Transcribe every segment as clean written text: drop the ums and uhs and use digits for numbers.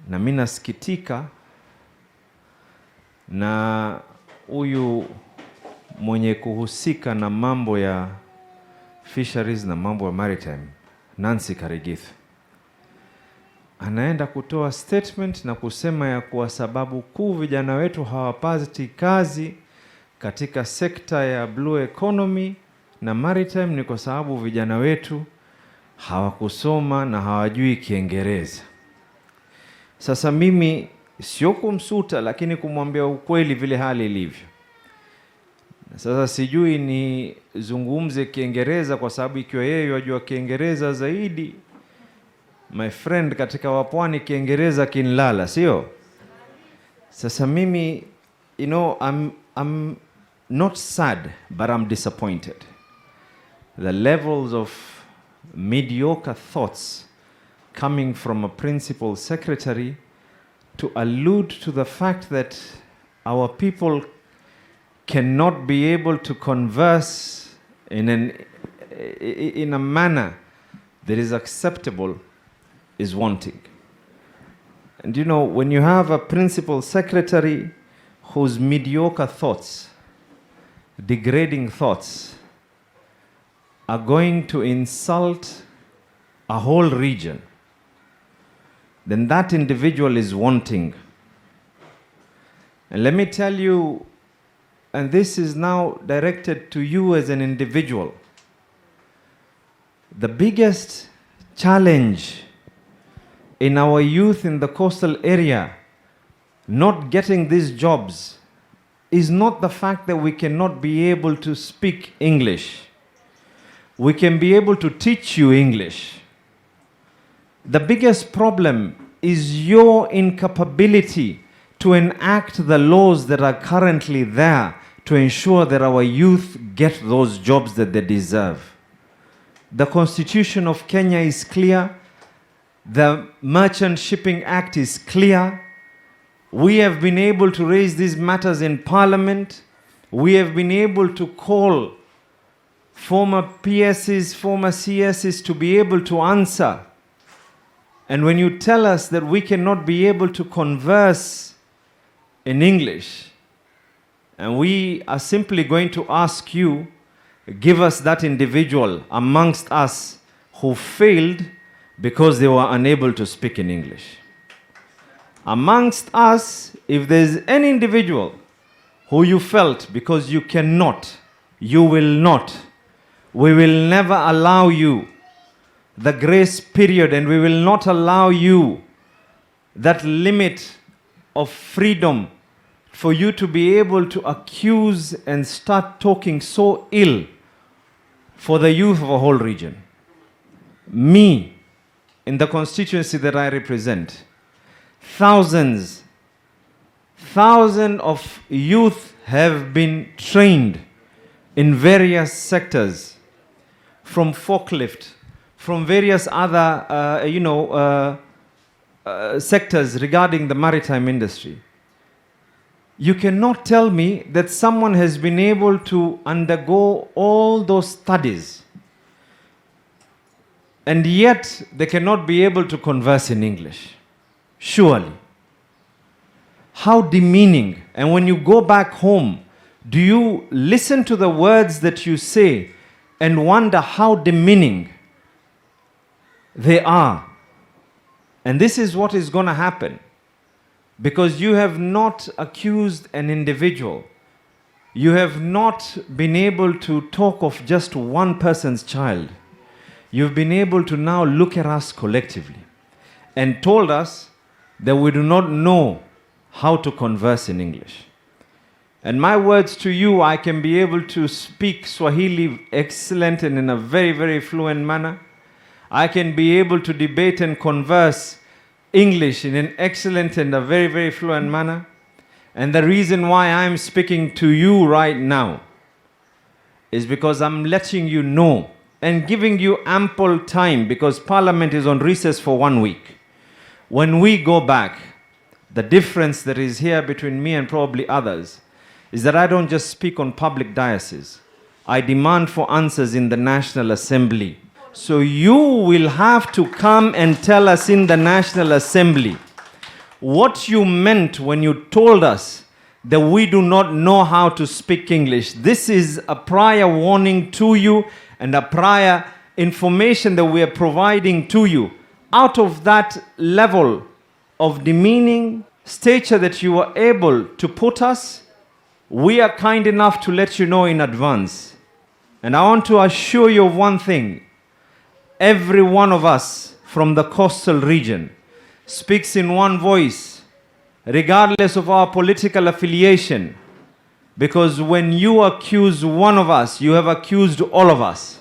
Na mimi nasikitika na huyu mwenye kuhusika na mambo ya fisheries na mambo ya maritime, Nancy Karigithu, anaenda kutoa statement na kusema ya kuwa sababu kuu vijana wetu hawapati kazi katika sekta ya blue economy na maritime ni kwa sababu vijana wetu hawakusoma na hawajui Kiingereza. Sasa mimi sio kumsuta, lakini kumwambia ukweli vile hali ilivyo. Sasa sijui ni zungumze Kiingereza kwa sababu ikiwa yeye yajua Kiingereza zaidi, my friend, katika wapwani Kiingereza kinlala, sio? Sasa mimi, you know, I'm not sad, but I'm disappointed. The levels of mediocre thoughts coming from a principal secretary to allude to the fact that our people cannot be able to converse in a manner that is acceptable is wanting. And you know, when you have a principal secretary whose mediocre thoughts, degrading thoughts, are going to insult a whole region, then that individual is wanting. And let me tell you, and this is now directed to you as an individual, the biggest challenge in our youth in the coastal area not getting these jobs is not the fact that we cannot be able to speak English. We can be able to teach you English. The biggest problem is your incapability to enact the laws that are currently there to ensure that our youth get those jobs that they deserve. The Constitution of Kenya is clear. The Merchant Shipping Act is clear. We have been able to raise these matters in Parliament. We have been able to call former PSs, former CSs to be able to answer. And when you tell us that we cannot be able to converse in English, and we are simply going to ask you, give us that individual amongst us who failed because they were unable to speak in English. Amongst us, if there's any individual who you felt because you cannot, you will not, we will never allow you the grace period, and we will not allow you that limit of freedom for you to be able to accuse and start talking so ill for the youth of a whole region. Me, in the constituency that I represent, thousands of youth have been trained in various sectors, from forklift, from various other sectors regarding the maritime industry. You cannot tell me that someone has been able to undergo all those studies and yet they cannot be able to converse in English. Surely. How demeaning. And when you go back home, do you listen to the words that you say and wonder how demeaning they are? And this is what is going to happen, because you have not accused an individual. You have not been able to talk of just one person's child. You've been able to now look at us collectively and told us that we do not know how to converse in English. And my words to you, I can be able to speak Swahili excellent and in a very, very fluent manner. I can be able to debate and converse English in an excellent and a very, very fluent manner. And the reason why I'm speaking to you right now is because I'm letting you know and giving you ample time, because Parliament is on recess for 1 week. When we go back, the difference that is here between me and probably others is that I don't just speak on public diocese. I demand for answers in the National Assembly. So you will have to come and tell us in the National Assembly what you meant when you told us that we do not know how to speak English. This is a prior warning to you and a prior information that we are providing to you. Out of that level of demeaning stature that you are able to put us, we are kind enough to let you know in advance. And I want to assure you of one thing. Every one of us from the coastal region speaks in one voice, regardless of our political affiliation. Because when you accuse one of us, you have accused all of us.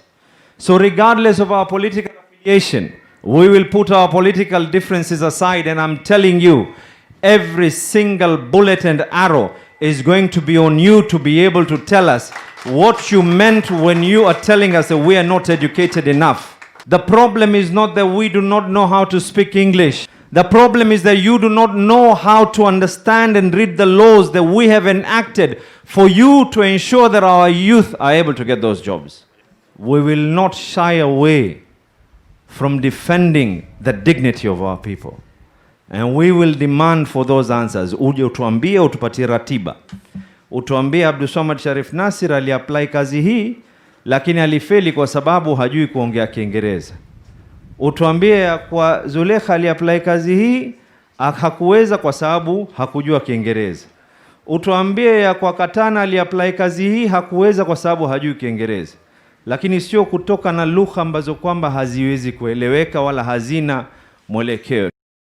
So regardless of our political affiliation, we will put our political differences aside, and I'm telling you, every single bullet and arrow is going to be on you to be able to tell us what you meant when you are telling us that we are not educated enough. The problem is not that we do not know how to speak English. The problem is that you do not know how to understand and read the laws that we have enacted for you to ensure that our youth are able to get those jobs. We will not shy away from defending the dignity of our people. And we will demand for those answers. Uje utuambie, utupatie ratiba. Utuambie Abdulswamad Sharif Nasir aliapply kazi hii, lakini alifeli kwa sababu hajui kuongea Kiingereza. Utuambie kwa Zulekha aliapply kazi hii, hakuweza kwa sababu hakujua Kiingereza. Utuambie ya kwa Katana aliapply kazi hii, hakuweza kwa sababu hajui Kiingereza. Lakini sio kutoka na lugha ambazo kwamba haziwezi kueleweka wala hazina mwelekeo.